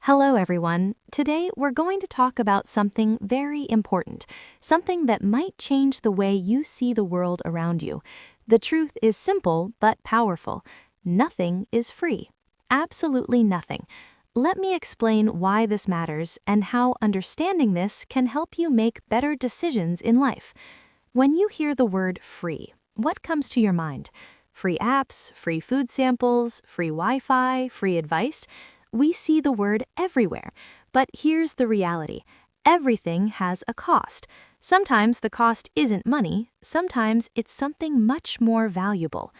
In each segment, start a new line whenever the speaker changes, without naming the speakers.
Hello, everyone. Today, we're going to talk about something very important, something that might change the way you see the world around you. The truth is simple but powerful. Nothing is free. Absolutely nothing. Let me explain why this matters and how understanding this can help you make better decisions in life. When you hear the word free, what comes to your mind? Free apps, free food samples, free Wi-Fi, free advice? We see the word everywhere, but here's the reality. Everything has a cost. Sometimes the cost isn't money, sometimes it's something much more valuable.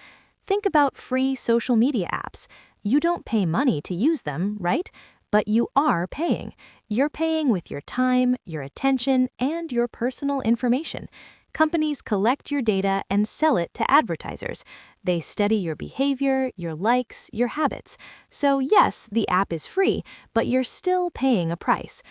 Think about free social media apps. You don't pay money to use them, right? But you are paying. You're paying with your time, your attention, and your personal information. Companies collect your data and sell it to advertisers. They study your behavior, your likes, your habits. So yes, the app is free, but you're still paying a price.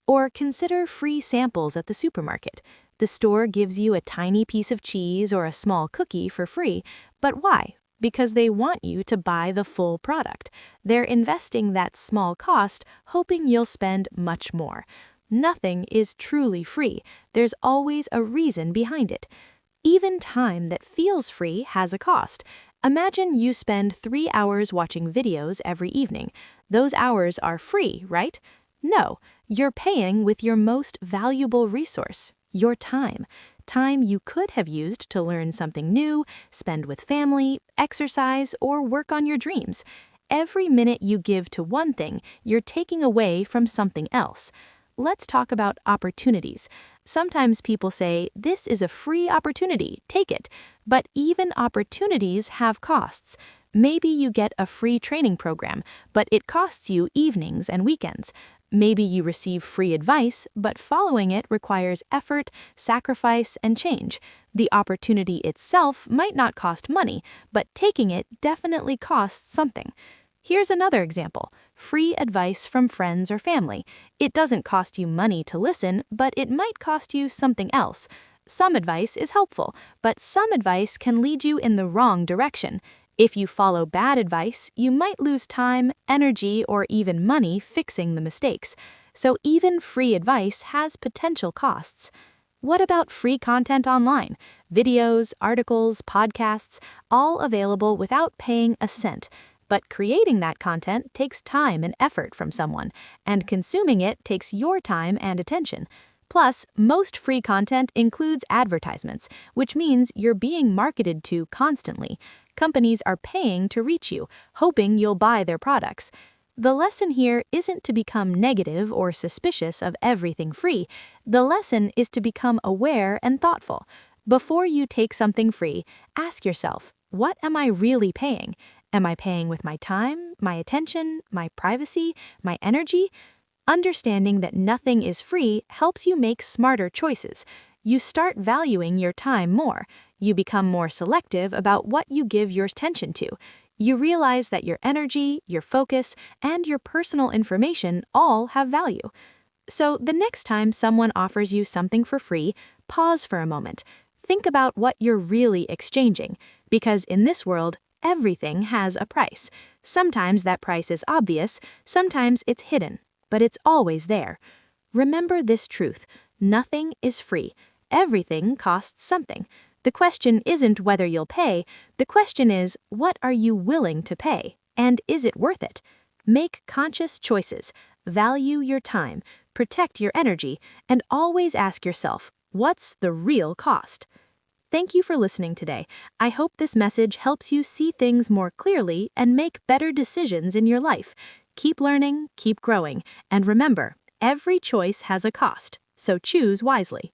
Or consider free samples at the supermarket. The store gives you a tiny piece of cheese or a small cookie for free, but why? Because they want you to buy the full product. They're investing that small cost, hoping you'll spend much more. Nothing is truly free. There's always a reason behind it. Even time that feels free has a cost. Imagine you spend 3 hours watching videos every evening. Those hours are free, right? No, you're paying with your most valuable resource, your time. Time you could have used to learn something new, spend with family, exercise, or work on your dreams. Every minute you give to one thing, you're taking away from something else. Let's talk about opportunities. Sometimes people say, this is a free opportunity, take it. But even opportunities have costs. Maybe you get a free training program, but it costs you evenings and weekends. Maybe you receive free advice, but following it requires effort, sacrifice, and change. The opportunity itself might not cost money, but taking it definitely costs something. Here's another example. Free advice from friends or family. It doesn't cost you money to listen, but it might cost you something else. Some advice is helpful, but some advice can lead you in the wrong direction. If you follow bad advice, you might lose time, energy, or even money fixing the mistakes. So even free advice has potential costs. What about free content online? Videos, articles, podcasts, all available without paying a cent. But creating that content takes time and effort from someone, and consuming it takes your time and attention. Plus, most free content includes advertisements, which means you're being marketed to constantly. Companies are paying to reach you, hoping you'll buy their products. The lesson here isn't to become negative or suspicious of everything free. The lesson is to become aware and thoughtful. Before you take something free, ask yourself, what am I really paying? Am I paying with my time, my attention, my privacy, my energy? Understanding that nothing is free helps you make smarter choices. You start valuing your time more. You become more selective about what you give your attention to. You realize that your energy, your focus, and your personal information all have value. So the next time someone offers you something for free, pause for a moment. Think about what you're really exchanging, because in this world, everything has a price. Sometimes that price is obvious, sometimes it's hidden, but it's always there. Remember this truth: nothing is free. Everything costs something. The question isn't whether you'll pay, the question is, what are you willing to pay, and is it worth it? Make conscious choices, value your time, protect your energy, and always ask yourself, what's the real cost? Thank you for listening today. I hope this message helps you see things more clearly and make better decisions in your life. Keep learning, keep growing, and remember, every choice has a cost, so choose wisely.